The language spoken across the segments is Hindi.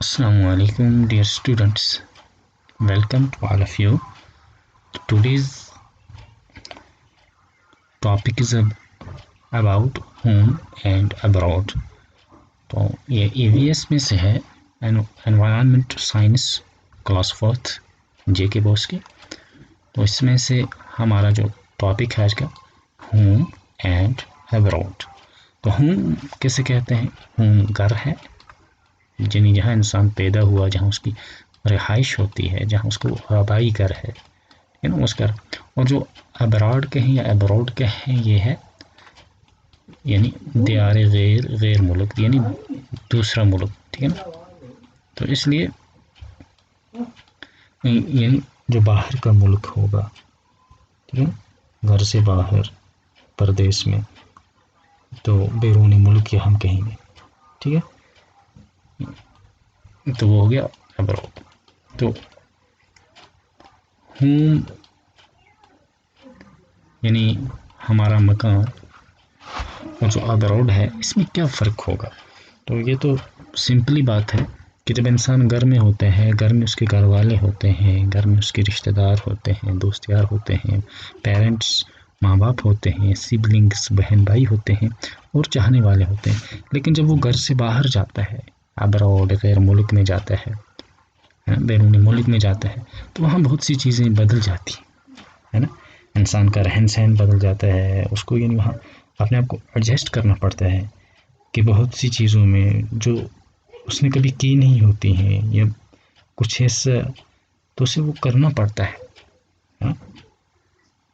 Assalamualaikum dear students, welcome to all of you. Today's topic is about home and abroad. तो ये EVS में से है environment science class 4th JK boss की। तो इसमें से हमारा जो टॉपिक है आज का होम एंड अब्रॉड। तो होम कैसे कहते हैं? होम घर है, यानी जहाँ इंसान पैदा हुआ, जहाँ उसकी रिहाइश होती है, जहाँ उसको आबाई घर है ना, उस घर। और जो अब्रॉड कहें या अब्रॉड कहें, ये है यानी दियारे गैर मुल्क, यानी दूसरा मुल्क, ठीक है ना। तो इसलिए यानी जो बाहर का मुल्क होगा, ठीक है, घर से बाहर परदेश में, तो बैरूनी मुल्क या हम कहेंगे, ठीक है। तो वो हो गया अब्रॉड। तो होम यानी हमारा मकान, और जो अब्रॉड है इसमें क्या फ़र्क होगा? तो ये तो सिंपली बात है कि जब इंसान घर में होते हैं, घर में उसके घर वाले होते हैं, घर में उसके रिश्तेदार होते हैं, दोस्त यार होते हैं, पेरेंट्स माँ बाप होते हैं, सिबलिंग्स बहन भाई होते हैं और चाहने वाले होते हैं। लेकिन जब वो घर से बाहर जाता है, अब्रॉड गैर मुल्क में जाता है, बैरूनी मुल्क में जाता है, तो वहाँ बहुत सी चीज़ें बदल जाती है ना। इंसान का रहन सहन बदल जाता है, उसको यानी वहाँ अपने आप को एडजस्ट करना पड़ता है कि बहुत सी चीज़ों में जो उसने कभी की नहीं होती हैं या कुछ ऐसा, तो उसे वो करना पड़ता है।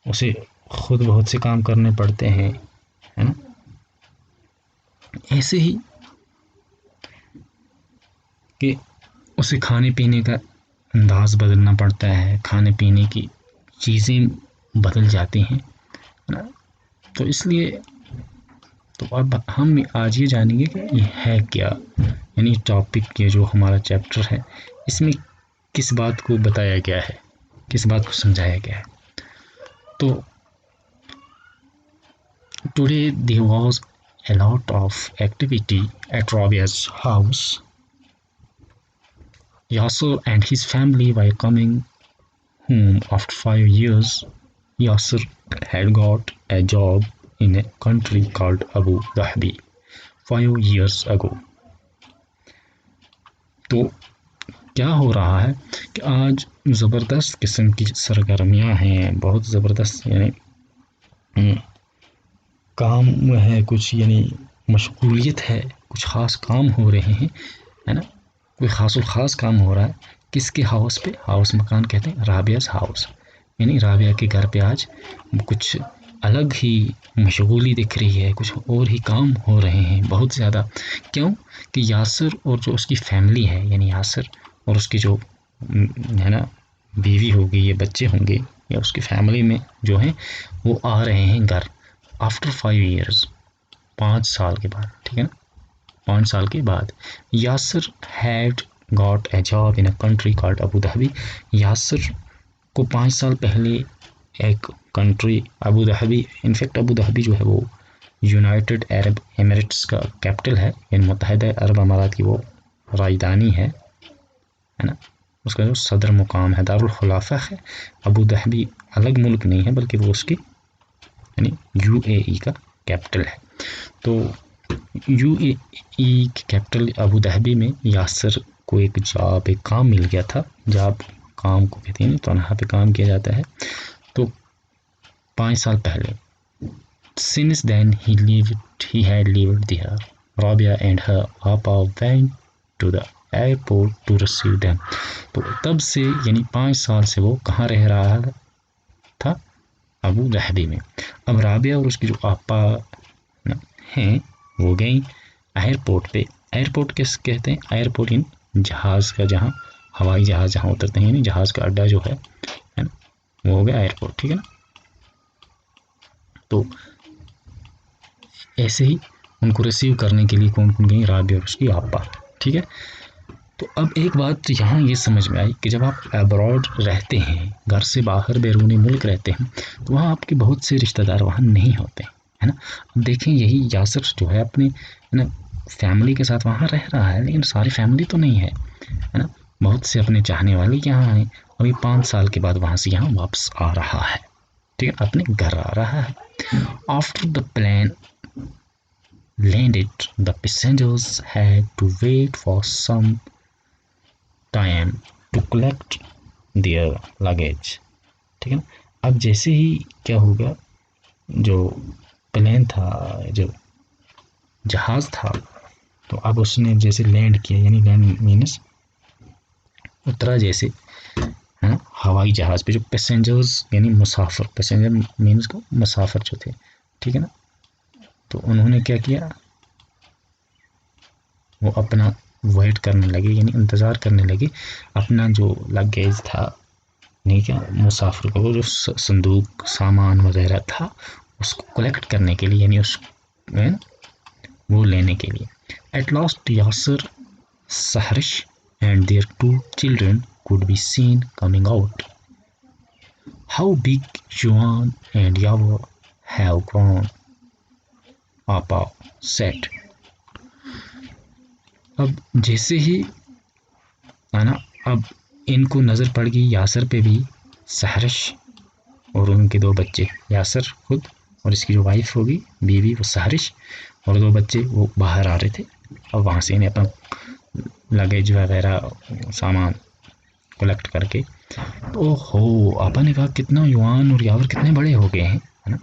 उसे खुद बहुत से काम करने पड़ते हैं, है ना। ऐसे ही कि उसे खाने पीने का अंदाज़ बदलना पड़ता है, खाने पीने की चीज़ें बदल जाती हैं ना। तो इसलिए तो अब हम आज ये जानेंगे कि ये है क्या, यानी टॉपिक, ये जो हमारा चैप्टर है इसमें किस बात को बताया गया है, किस बात को समझाया गया है। तो today there was a lot of activity at Rabia's house. Yasser and his family were coming home after 5 years. Yasser had got a job in a country called Abu Dhabi 5 years ago. तो क्या हो रहा है कि आज ज़बरदस्त किस्म की सरगर्मियाँ हैं, बहुत ज़बरदस्त, यानी काम है कुछ, यानी मशगूलियत है, कुछ ख़ास काम हो रहे हैं, है ना। कोई ख़ास काम हो रहा है। किसके हाउस पे? हाउस मकान कहते हैं, राबियाज़ हाउस, यानी राबिया के घर पे आज कुछ अलग ही मशगूली दिख रही है, कुछ और ही काम हो रहे हैं बहुत ज़्यादा। क्यों? कि यासर और जो उसकी फैमिली है, यानी यासर और उसकी जो है ना बीवी होगी या बच्चे होंगे या उसकी फैमिली में जो हैं, वो आ रहे हैं घर आफ्टर 5 ईयर्स, 5 साल के बाद, ठीक है ना। 5 साल के बाद Yasir had got a job in a country called Abu Dhabi. Yasir को 5 साल पहले एक country Abu Dhabi, in fact Abu Dhabi जो है वो यूनाइटेड अरब एमिरेट्स का कैपिटल है, यानी मुत्तहिदा अरब अमारात की वो राजधानी है ना। उसका जो सदर मुकाम है, दारुल खुलाफा है। अबू धाबी अलग मुल्क नहीं है, बल्कि वो उसकी यानी UAE का कैपिटल है। तो UAE की कैपिटल अबू धाबी में यासर को एक जॉब, एक काम मिल गया था। जॉब काम को कहते हैं, तनहा पे काम किया जाता है। तो 5 साल पहले, since then he had lived there. Rabia and her papa went to the airport to receive them. तो तब से यानी 5 साल से वो कहाँ रह रहा था? अबू धाबी में। अब राबिया और उसकी जो आपा हैं वो गई एयरपोर्ट पे। एयरपोर्ट किस कहते हैं? एयरपोर्ट इन जहाज़ का, जहाँ हवाई जहाज़ जहाँ उतरते हैं, यानी जहाज़ का अड्डा जो है ना, वो हो गया एयरपोर्ट, ठीक है ना। तो ऐसे ही उनको रिसीव करने के लिए कौन कौन गई? राबिया और उसकी आपा, ठीक है। तो अब एक बात यहाँ ये समझ में आई कि जब आप अब्रॉड रहते हैं, घर से बाहर बैरूनी मुल्क रहते हैं, तो वहाँ आपके बहुत से रिश्तेदार वहाँ नहीं होते, है ना। अब देखें, यही यासर जो है अपने, है ना, फैमिली के साथ वहाँ रह रहा है, लेकिन सारी फैमिली तो नहीं है ना, बहुत से अपने चाहने वाले यहाँ हैं। अभी 5 साल के बाद वहाँ से यहाँ वापस आ रहा है, ठीक है, अपने घर आ रहा है। After the plane landed, the passengers had to wait for some time to collect their luggage, ठीक है ना। अब जैसे ही क्या होगा, जो प्लेन था, जो जहाज था, तो अब उसने जैसे लैंड किया, यानी लैंड मीन्स उतरा जैसे, है ना, हवाई जहाज पे जो पैसेंजर्स यानी मुसाफिर, पैसेंजर मीन्स को मुसाफिर जो थे, ठीक है ना, तो उन्होंने क्या किया, वो अपना वेट करने लगे, यानी इंतज़ार करने लगे, अपना जो लगेज था, नहीं क्या, मुसाफिर को वो जो संदूक सामान वगैरह था उसको कलेक्ट करने के लिए, यानी उस वो लेने के लिए। At last Yasir, Sahrish and their 2 children could be seen coming out. How big Yuan and Yao have grown, Papa said. अब जैसे ही आना, अब इनको नज़र पड़ गई यासर पे भी, सहरिश और उनके 2 बच्चे, यासर खुद और इसकी जो वाइफ होगी बीवी वो सहरिश, और 2 बच्चे वो बाहर आ रहे थे। अब वहाँ से इन्हें अपना लगेज वगैरह सामान कलेक्ट करके, तो हो आपा ने कहा कितना युआन और यावर कितने बड़े हो गए हैं, है ना।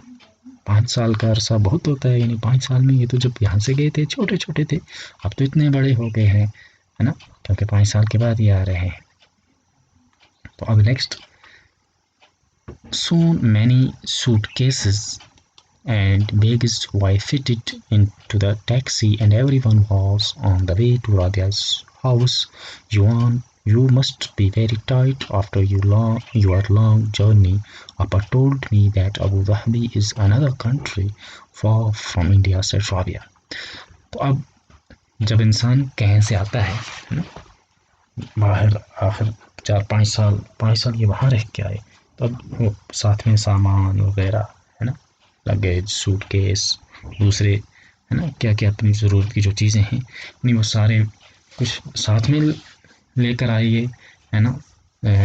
5 साल का अरसा बहुत होता है, यानी 5 साल में ये तो जब यहाँ से गए थे छोटे छोटे थे, अब तो इतने बड़े हो गए हैं, है ना, क्योंकि 5 साल के बाद ये आ रहे हैं। तो अब next, soon many suitcases and bags were fitted into the taxi and everyone was on the way to Rabia's house. Yuan, you must be very tired after your long journey. Appa told me that Abu Dhabi is another country far from India, said Rabia. तो अब जब इंसान कहीं से आता है बाहर, आखिर 5 साल ये वहाँ रह के आए, तब वो साथ में सामान वगैरह, है ना, लगेज, सूटकेस, दूसरे, है ना, क्या क्या अपनी ज़रूरत की जो चीज़ें हैं, नहीं वो सारे कुछ साथ में लेकर आइए, है ना,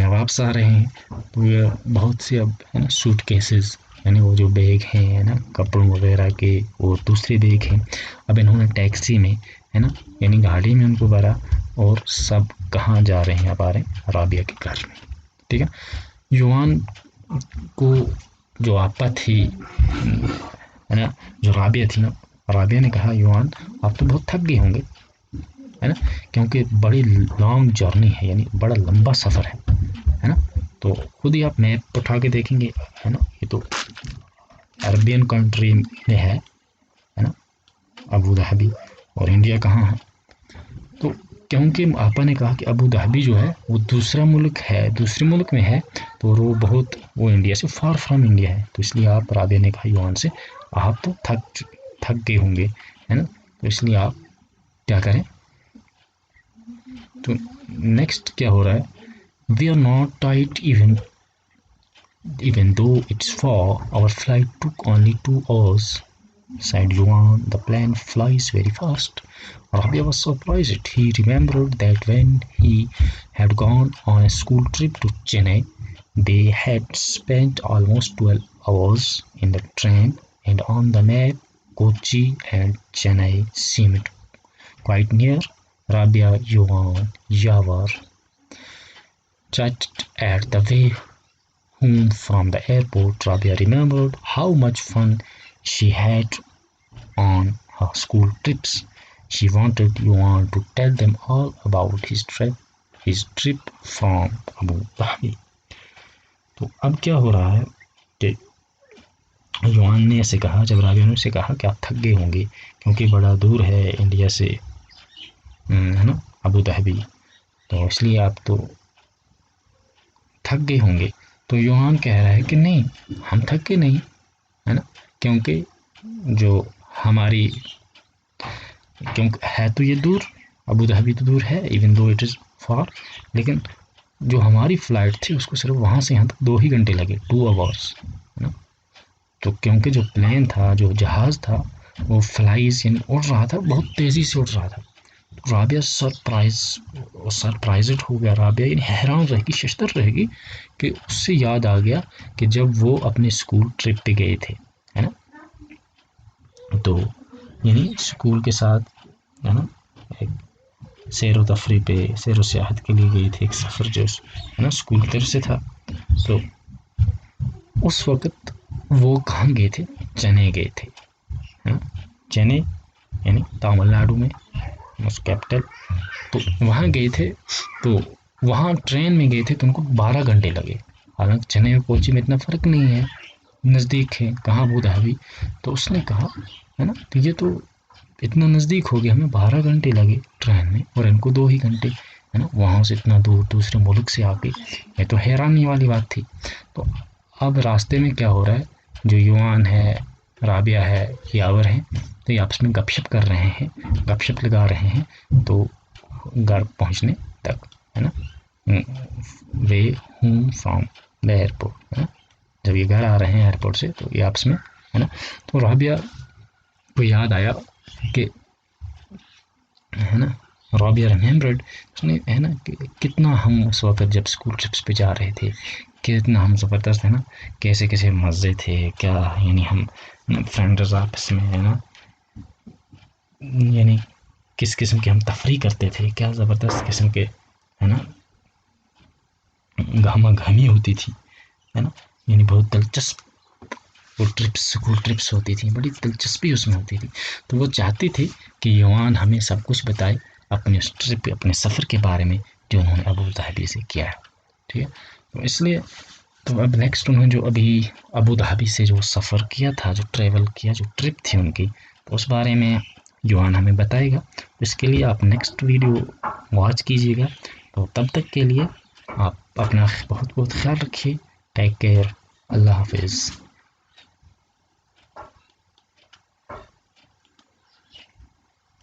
वापस आ रहे हैं। तो ये बहुत से अब, है ना, सूटकेसेस, यानी वो जो बैग हैं, है ना, कपड़ों वगैरह के, और दूसरे बैग हैं, अब इन्होंने टैक्सी में, है ना, यानी गाड़ी में उनको भरा, और सब कहाँ जा रहे हैं, अब आ रहे हैं राबिया के घर में, ठीक है। युवान को जो आपा थी, है ना, जो राबिया थी ना, राबिया ने कहा युवान आप तो बहुत थक गए होंगे, है ना, क्योंकि बड़ी लॉन्ग जर्नी है, यानी बड़ा लंबा सफ़र है ना। तो खुद ही आप मैप उठा के देखेंगे, है ना, ये तो अरबियन कंट्री में है ना, अबू धाबी, और इंडिया कहाँ है। तो क्योंकि आपा ने कहा कि अबू धाबी जो है वो दूसरा मुल्क है, दूसरे मुल्क में है, तो वो इंडिया से फार फ्रॉम इंडिया है, तो इसलिए आप, राबिया ने कहा युवान से, आप तो थक गए होंगे, है ना, तो इसलिए आप क्या करें। तो नेक्स्ट क्या हो रहा है, we are not tight even though it's far, our flight took only 2 hours, said Yuan. The plane flies very fast. Rabia was surprised. He remembered that when he had gone on a school trip to Chennai, they had spent almost 12 hours in the train, and on the map, Kochi and Chennai seemed quite near. Rabia, Yuan, Yawar chatted at the way home from the airport. Rabia remembered how much fun she had on her school trips. She wanted Yuan to tell them all about his trip from Abu Dhabi. तो अब क्या हो रहा है कि युआन ने ऐसे कहा, जब राबिया ने उसे कहा कि आप थक गए होंगे क्योंकि बड़ा दूर है इंडिया से, है ना, अबू धाबी, तो इसलिए आप तो थक गए होंगे। तो युआन कह रहा है कि नहीं, हम थक के नहीं, है ना, क्योंकि जो हमारी, क्योंकि है तो ये दूर, अबू धाबी तो दूर है, even though it is far, लेकिन जो हमारी फ़्लाइट थी उसको सिर्फ वहाँ से यहाँ तक 2 ही घंटे लगे, 2 आवर्स, है ना। तो क्योंकि जो प्लेन था, जो जहाज़ था, वो फ्लाइज यानी उड़ रहा था, बहुत तेज़ी से उड़ रहा था। राबिया सरप्राइज्ड हो गया, राबिया यानी हैरान रहेगी, शशतर रहेगी कि उससे याद आ गया कि जब वो अपने स्कूल ट्रिप पे गए थे, है ना, तो यानी स्कूल के साथ, है ना, एक सैर व तफरी पे, सैर व सियाहत के लिए गई थी, एक सफ़र जो है ना स्कूल की तरफ से था। तो उस वक़्त वो कहाँ गए थे, चेन्नई गए थे, है ना, चेन्नई यानी तमिलनाडु में, उस कैपिटल। तो वहाँ गए थे, तो वहाँ ट्रेन में गए थे तो उनको 12 घंटे लगे। हालांकि चेन्नई और कोची में इतना फ़र्क नहीं है, नज़दीक है, कहाँ अबू धाबी। तो उसने कहा, है ना, तो ये तो इतना नज़दीक हो गया, हमें 12 घंटे लगे ट्रेन में और इनको 2 ही घंटे, है ना, वहाँ से इतना दूर दूसरे मुल्क से आके, ये तो हैरानी वाली बात थी। तो अब रास्ते में क्या हो रहा है, जो युवान है, राबिया है, यावर है, तो ये आपस में गपशप कर रहे हैं, गपशप लगा रहे हैं। तो घर पहुंचने तक, है ना, वे होम फ्रॉम द एयरपोर्ट, है ना, जब ये घर आ रहे हैं एयरपोर्ट से, तो ये आपस में, है ना, तो राबिया को याद आया कि, है ना, राबिया रिमेम्बर्ड, उसने, है ना, कि कितना हम उस वक्त जब स्कूल ट्रिप्स पे जा रहे थे, कितना हम ज़बरदस्त, है ना, कैसे कैसे मज़े थे, क्या यानी हम फ्रेंड्स आपस में, है ना, यानी किस किस्म की हम तफरी करते थे, क्या ज़बरदस्त किस्म के, है ना, गहमा गहमी होती थी, है ना, यानी बहुत दिलचस्प वो ट्रिप्स, स्कूल ट्रिप्स होती थी, बड़ी दिलचस्पी उसमें होती थी। तो वो चाहती थी कि युवान हमें सब कुछ बताए अपने उस ट्रिप, अपने सफ़र के बारे में जो उन्होंने अबू धाबी से किया है, ठीक है। तो इसलिए, तो अब नेक्स्ट उन्होंने जो अभी अबू धाबी से जो सफ़र किया था, जो ट्रैवल किया, जो ट्रिप थी उनकी, तो उस बारे में युवान हमें बताएगा। तो इसके लिए आप नेक्स्ट वीडियो वॉच कीजिएगा। तो तब तक के लिए आप अपना बहुत बहुत ख्याल रखिए। Take care. अल्लाह हाफिज़।